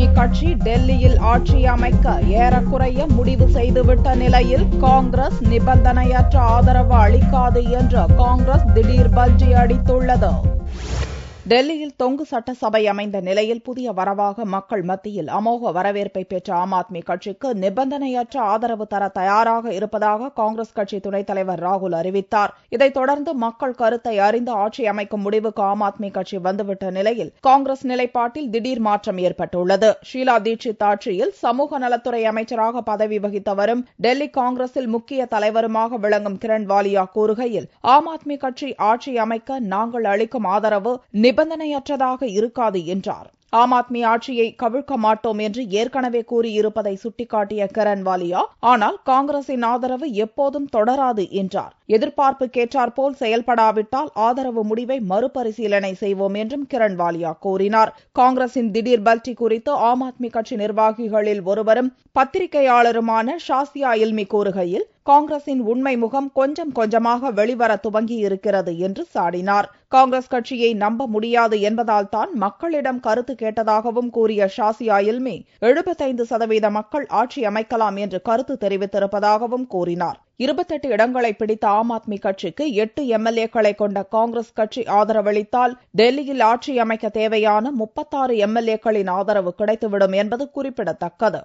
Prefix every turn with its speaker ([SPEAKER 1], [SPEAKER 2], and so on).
[SPEAKER 1] ஆத்மி கட்சி டெல்லியில் ஆட்சி அமைக்க ஏறக்குறைய முடிவு செய்துவிட்ட நிலையில் காங்கிரஸ் நிபந்தனையற்ற ஆதரவு அளிக்காது என்று காங்கிரஸ் திடீர் பல்டி அடித்துள்ளது. டெல்லியில் தொங்கு சட்டசபை அமைந்த நிலையில் புதிய வரவாக மக்கள் மத்தியில் அமோக வரவேற்பை பெற்ற ஆம் ஆத்மி கட்சிக்கு நிபந்தனையற்ற ஆதரவு தர தயாராக இருப்பதாக காங்கிரஸ் கட்சி துணைத் தலைவர் ராகுல் அறிவித்தார். இதைத் தொடர்ந்து மக்கள் கருத்தை அறிந்து ஆட்சி அமைக்கும் முடிவுக்கு ஆம் ஆத்மி கட்சி வந்துவிட்ட நிலையில் காங்கிரஸ் நிலைப்பாட்டில் திடீர் மாற்றம் ஏற்பட்டுள்ளது. ஷீலா தீட்சித் ஆட்சியில் சமூக நலத்துறை அமைச்சராக பதவி வகித்த வரும் டெல்லி காங்கிரஸில் முக்கிய தலைவருமாக விளங்கும் கிரண் வாலியா கூறுகையில், ஆம் ஆத்மி கட்சி ஆட்சி அமைக்க நாங்கள் அளிக்கும் ஆதரவு நிபந்தனையற்றதாக இருக்காது என்றார். ஆம் ஆத்மி ஆட்சியை கவிழ்க்க மாட்டோம் என்று ஏற்கனவே கூறியிருப்பதை சுட்டிக்காட்டிய கிரண் வாலியா, ஆனால் காங்கிரசின் ஆதரவு எப்போதும் தொடராது என்றார். எதிர்பார்ப்புக்கேற்றாற்போல் செயல்படாவிட்டால் ஆதரவு முடிவை மறுபரிசீலனை செய்வோம் என்றும் கிரண் வாலியா கூறினார். காங்கிரசின் திடீர் பல்டி குறித்து ஆம் ஆத்மி கட்சி நிர்வாகிகளில் ஒருவரும் பத்திரிகையாளருமான ஷாசியா இல்மி கூறுகையில், காங்கிரசின் உண்மை முகம் கொஞ்சம் கொஞ்சமாக வெளிவர துவங்கியிருக்கிறது என்று சாடினார். காங்கிரஸ் கட்சியை நம்ப முடியாது என்பதால் தான் மக்களிடம் கருத்து கேட்டதாகவும் கூறிய ஷாசியா இல்மி, 75% மக்கள் ஆட்சி அமைக்கலாம் என்று கருத்து தெரிவித்திருப்பதாகவும் கூறினார். 28 இடங்களை பிடித்த ஆம் ஆத்மி கட்சிக்கு 8 எம்எல்ஏக்களை கொண்ட காங்கிரஸ் கட்சி ஆதரவளித்தால் டெல்லியில் ஆட்சி அமைக்க தேவையான 36 எம்எல்ஏக்களின் ஆதரவு கிடைத்துவிடும் என்பது குறிப்பிடத்தக்கது.